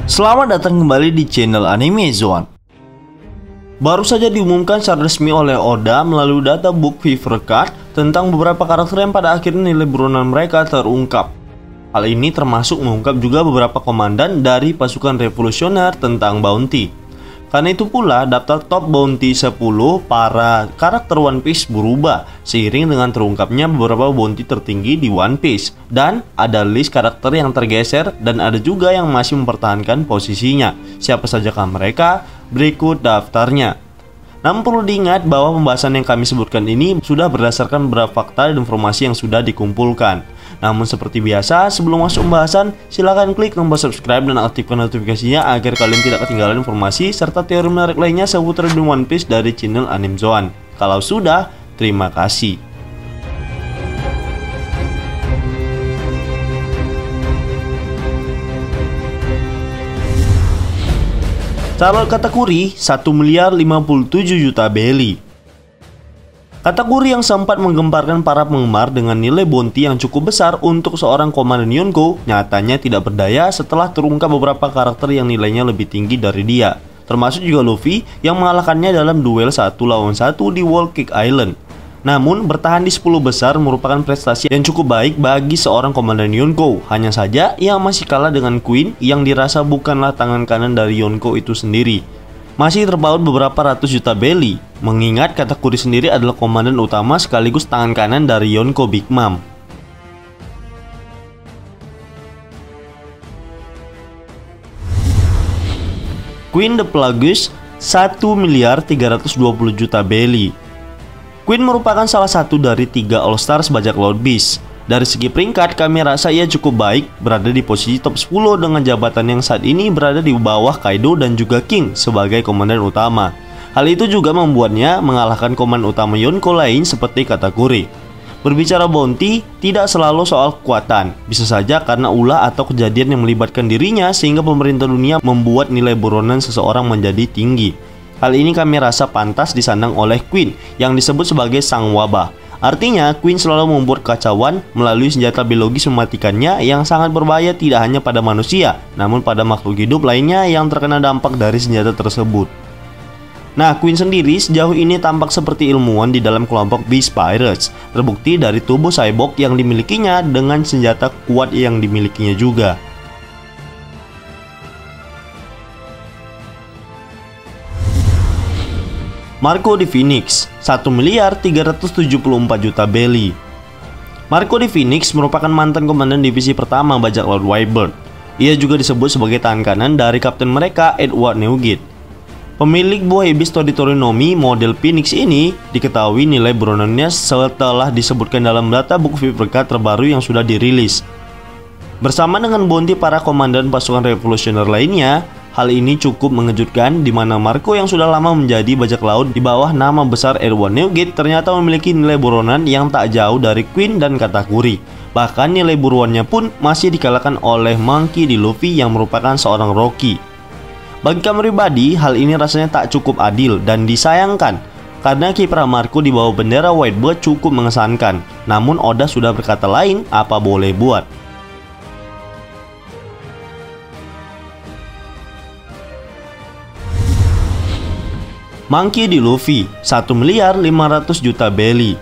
Selamat datang kembali di channel Anime Zone. Baru saja diumumkan secara resmi oleh Oda melalui data book Fever Card tentang beberapa karakter yang pada akhirnya nilai buronan mereka terungkap. Hal ini termasuk mengungkap juga beberapa komandan dari pasukan revolusioner tentang bounty. Karena itu pula daftar top bounty 10 para karakter One Piece berubah seiring dengan terungkapnya beberapa bounty tertinggi di One Piece. Dan ada list karakter yang tergeser dan ada juga yang masih mempertahankan posisinya. Siapa sajakah mereka? Berikut daftarnya. Namun perlu diingat bahwa pembahasan yang kami sebutkan ini sudah berdasarkan beberapa fakta dan informasi yang sudah dikumpulkan. Namun seperti biasa, sebelum masuk pembahasan, silahkan klik tombol subscribe dan aktifkan notifikasinya agar kalian tidak ketinggalan informasi serta teori menarik lainnya seputar dunia One Piece dari channel Anime Zone. Kalau sudah, terima kasih. Calon kategori 1.057 juta belly. Kategori yang sempat menggemparkan para penggemar dengan nilai bounty yang cukup besar untuk seorang komandan Yonko nyatanya tidak berdaya setelah terungkap beberapa karakter yang nilainya lebih tinggi dari dia, termasuk juga Luffy yang mengalahkannya dalam duel 1 lawan 1 di Whole Cake Island. Namun bertahan di 10 besar merupakan prestasi yang cukup baik bagi seorang komandan Yonko. Hanya saja ia masih kalah dengan Queen yang dirasa bukanlah tangan kanan dari Yonko itu sendiri. Masih terpaut beberapa ratus juta belly, mengingat kategori sendiri adalah komandan utama sekaligus tangan kanan dari Yonko Big Mom. Queen the Plagueis 1.320 juta belly. Queen merupakan salah satu dari 3 All-Stars bajak laut Beast. Dari segi peringkat, kami rasa ia cukup baik, berada di posisi top 10 dengan jabatan yang saat ini berada di bawah Kaido dan juga King sebagai komandan utama. Hal itu juga membuatnya mengalahkan komandan utama Yonko lain seperti kategori. Berbicara bounty, tidak selalu soal kekuatan, bisa saja karena ulah atau kejadian yang melibatkan dirinya sehingga pemerintah dunia membuat nilai buronan seseorang menjadi tinggi. Hal ini kami rasa pantas disandang oleh Queen yang disebut sebagai sang wabah. Artinya, Queen selalu membuat kacauan melalui senjata biologis mematikannya yang sangat berbahaya tidak hanya pada manusia, namun pada makhluk hidup lainnya yang terkena dampak dari senjata tersebut. Nah, Queen sendiri sejauh ini tampak seperti ilmuwan di dalam kelompok Beast Pirates, terbukti dari tubuh cyborg yang dimilikinya dengan senjata kuat yang dimilikinya juga. Marco di Phoenix 1.374 juta belly. Marco di Phoenix merupakan mantan komandan divisi pertama bajak laut Whitebird. Ia juga disebut sebagai tangan kanan dari kapten mereka Edward Newgate. Pemilik buah iblis Toritorinomi model Phoenix ini diketahui nilai buronannya setelah disebutkan dalam data buku Fever Card terbaru yang sudah dirilis. Bersama dengan bounty para komandan pasukan revolusioner lainnya, hal ini cukup mengejutkan di mana Marco yang sudah lama menjadi bajak laut di bawah nama besar Edward Newgate ternyata memiliki nilai buronan yang tak jauh dari Queen dan kategori. Bahkan nilai buruannya pun masih dikalahkan oleh Monkey D. Luffy yang merupakan seorang Rocky. Bagi kami pribadi, hal ini rasanya tak cukup adil dan disayangkan karena kiprah Marco di bawah bendera Whitebird cukup mengesankan. Namun Oda sudah berkata lain, apa boleh buat. Monkey D. Luffy 1.500 juta belly.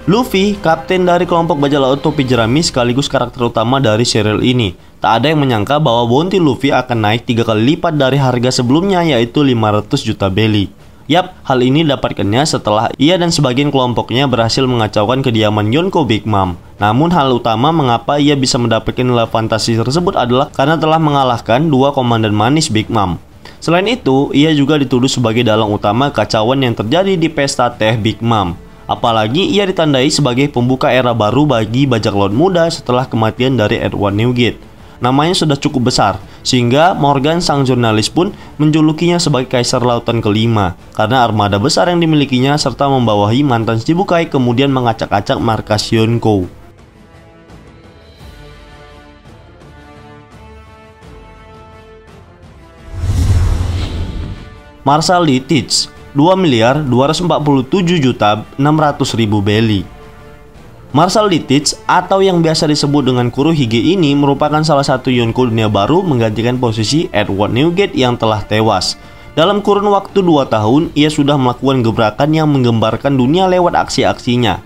Luffy, kapten dari kelompok bajak laut topi jerami sekaligus karakter utama dari serial ini. Tak ada yang menyangka bahwa bounty Luffy akan naik 3 kali lipat dari harga sebelumnya yaitu 500 juta belly. Yap, hal ini dapatkannya setelah ia dan sebagian kelompoknya berhasil mengacaukan kediaman Yonko Big Mom. Namun hal utama mengapa ia bisa mendapatkan nilai fantasi tersebut adalah karena telah mengalahkan 2 komandan manis Big Mom. Selain itu, ia juga dituduh sebagai dalang utama kacauan yang terjadi di pesta teh Big Mom. Apalagi ia ditandai sebagai pembuka era baru bagi bajak laut muda setelah kematian dari Edward Newgate. Namanya sudah cukup besar, sehingga Morgan sang jurnalis pun menjulukinya sebagai kaisar lautan kelima karena armada besar yang dimilikinya serta membawahi mantan Shichibukai kemudian mengacak-acak markas Yonko. Marshall D. Teach 2.247.600.000 belly. Marshal Lititz atau yang biasa disebut dengan Kurohige ini merupakan salah satu Yonko dunia baru menggantikan posisi Edward Newgate yang telah tewas. Dalam kurun waktu 2 tahun, ia sudah melakukan gebrakan yang menggembarkan dunia lewat aksi-aksinya.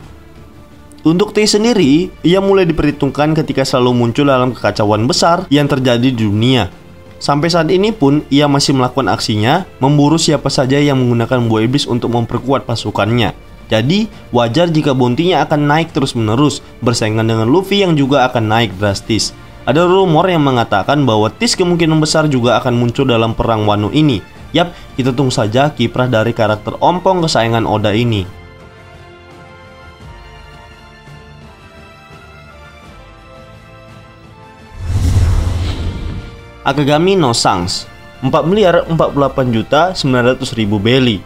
Untuk T sendiri, ia mulai diperhitungkan ketika selalu muncul dalam kekacauan besar yang terjadi di dunia. Sampai saat ini pun, ia masih melakukan aksinya, memburu siapa saja yang menggunakan buah iblis untuk memperkuat pasukannya. Jadi, wajar jika bounty-nya akan naik terus-menerus, bersaingan dengan Luffy yang juga akan naik drastis. Ada rumor yang mengatakan bahwa Tish kemungkinan besar juga akan muncul dalam perang Wano ini. Yap, kita tunggu saja kiprah dari karakter ompong kesayangan Oda ini. Akagami no Shanks, 4.048.900.000 belly.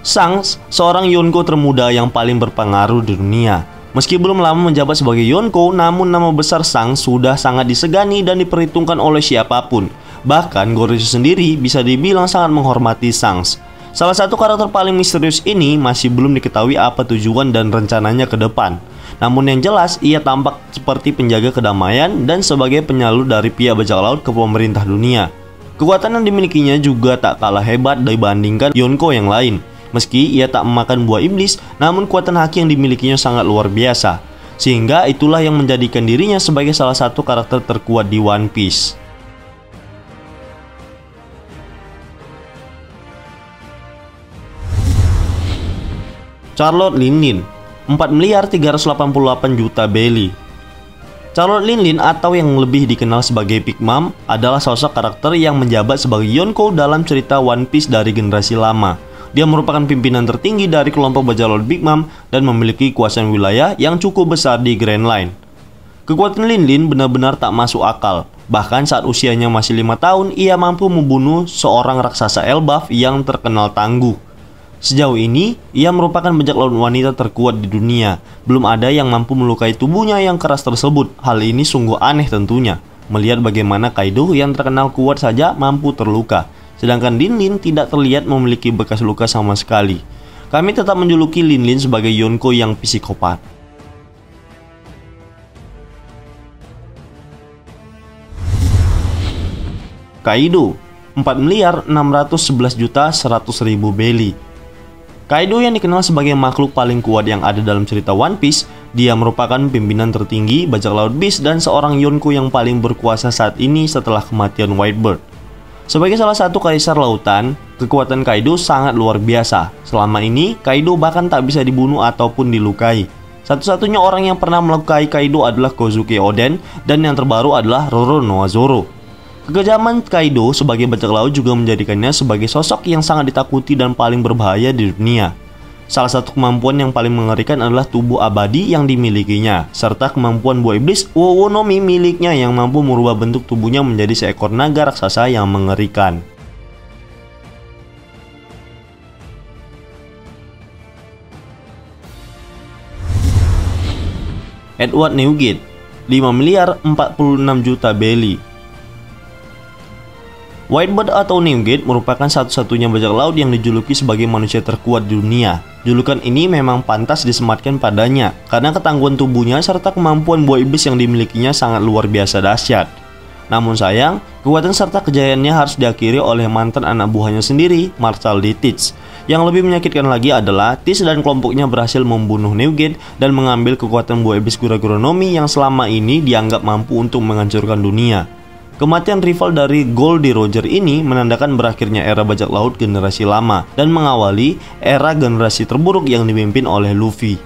Shanks, seorang Yonko termuda yang paling berpengaruh di dunia. Meski belum lama menjabat sebagai Yonko, namun nama besar Shanks sudah sangat disegani dan diperhitungkan oleh siapapun. Bahkan Goroshi sendiri bisa dibilang sangat menghormati Shanks. Salah satu karakter paling misterius ini masih belum diketahui apa tujuan dan rencananya ke depan. Namun yang jelas, ia tampak seperti penjaga kedamaian dan sebagai penyalur dari pihak bajak laut ke pemerintah dunia. Kekuatan yang dimilikinya juga tak kalah hebat dibandingkan Yonko yang lain. Meski ia tak memakan buah iblis, namun kekuatan haki yang dimilikinya sangat luar biasa. Sehingga itulah yang menjadikan dirinya sebagai salah satu karakter terkuat di One Piece. Charlotte Linlin, 4.388.000.000 belly. Charlotte Linlin atau yang lebih dikenal sebagai Big Mom adalah sosok karakter yang menjabat sebagai Yonko dalam cerita One Piece dari generasi lama. Dia merupakan pimpinan tertinggi dari kelompok bajak laut Big Mom dan memiliki kuasaan wilayah yang cukup besar di Grand Line. Kekuatan Linlin benar-benar tak masuk akal. Bahkan saat usianya masih 5 tahun, ia mampu membunuh seorang raksasa Elbaf yang terkenal tangguh. Sejauh ini, ia merupakan bajak laut wanita terkuat di dunia. Belum ada yang mampu melukai tubuhnya yang keras tersebut. Hal ini sungguh aneh tentunya, melihat bagaimana Kaido yang terkenal kuat saja mampu terluka, sedangkan Linlin tidak terlihat memiliki bekas luka sama sekali. Kami tetap menjuluki Linlin sebagai Yonko yang psikopat. Kaido, 4.611.100.000 belly. Kaido yang dikenal sebagai makhluk paling kuat yang ada dalam cerita One Piece, dia merupakan pimpinan tertinggi bajak laut Beast dan seorang Yonko yang paling berkuasa saat ini setelah kematian Whitebird. Sebagai salah satu kaisar lautan, kekuatan Kaido sangat luar biasa. Selama ini, Kaido bahkan tak bisa dibunuh ataupun dilukai. Satu-satunya orang yang pernah melukai Kaido adalah Kozuki Oden, dan yang terbaru adalah Roronoa Zoro. Kekejaman Kaido sebagai bajak laut juga menjadikannya sebagai sosok yang sangat ditakuti dan paling berbahaya di dunia. Salah satu kemampuan yang paling mengerikan adalah tubuh abadi yang dimilikinya, serta kemampuan buah iblis Wowonomi miliknya yang mampu merubah bentuk tubuhnya menjadi seekor naga raksasa yang mengerikan. Edward Newgate, 5.046.000.000 belly. Whitebird atau Newgate merupakan satu-satunya bajak laut yang dijuluki sebagai manusia terkuat di dunia. Julukan ini memang pantas disematkan padanya karena ketangguhan tubuhnya serta kemampuan buah iblis yang dimilikinya sangat luar biasa dahsyat. Namun sayang, kekuatan serta kejayaannya harus diakhiri oleh mantan anak buahnya sendiri, Marshal Lititz. Yang lebih menyakitkan lagi adalah Tish dan kelompoknya berhasil membunuh Newgate dan mengambil kekuatan buah iblis Gura-Guronomi yang selama ini dianggap mampu untuk menghancurkan dunia. Kematian rival dari Goldie Roger ini menandakan berakhirnya era bajak laut generasi lama dan mengawali era generasi terburuk yang dipimpin oleh Luffy.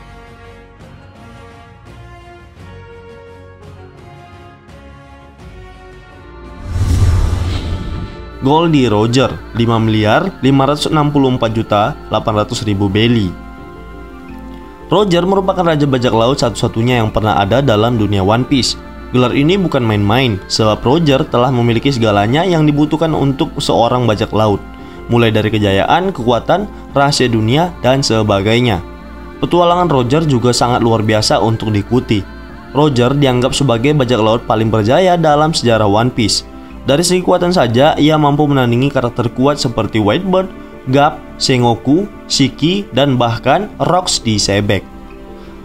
Goldie Roger, 5.564.800.000 belly. Roger merupakan raja bajak laut satu-satunya yang pernah ada dalam dunia One Piece. Gelar ini bukan main-main, sebab Roger telah memiliki segalanya yang dibutuhkan untuk seorang bajak laut, mulai dari kejayaan, kekuatan, rahasia dunia, dan sebagainya. Petualangan Roger juga sangat luar biasa untuk diikuti. Roger dianggap sebagai bajak laut paling berjaya dalam sejarah One Piece. Dari segi kekuatan saja, ia mampu menandingi karakter kuat seperti Whitebird, Garp, Sengoku, Shiki, dan bahkan Rocks di Sebek.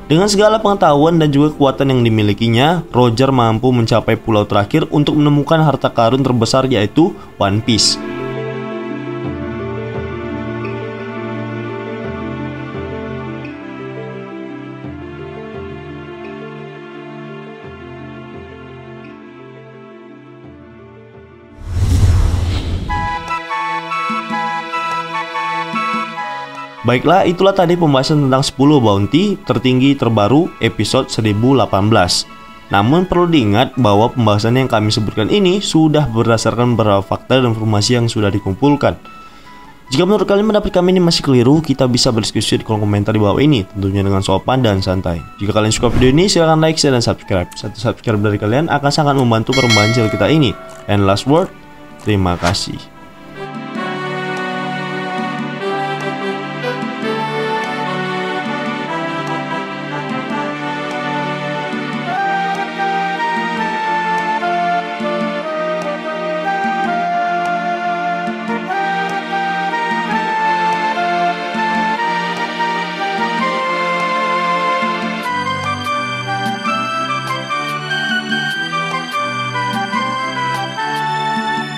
Dengan segala pengetahuan dan juga kekuatan yang dimilikinya, Roger mampu mencapai pulau terakhir untuk menemukan harta karun terbesar, yaitu One Piece. Baiklah, itulah tadi pembahasan tentang 10 bounty tertinggi terbaru episode 1018. Namun perlu diingat bahwa pembahasan yang kami sebutkan ini sudah berdasarkan beberapa fakta dan informasi yang sudah dikumpulkan. Jika menurut kalian pendapat kami ini masih keliru, kita bisa berdiskusi di kolom komentar di bawah ini, tentunya dengan sopan dan santai. Jika kalian suka video ini, silahkan like, share, dan subscribe. Satu subscribe dari kalian akan sangat membantu perkembangan channel kita ini. And last word, terima kasih.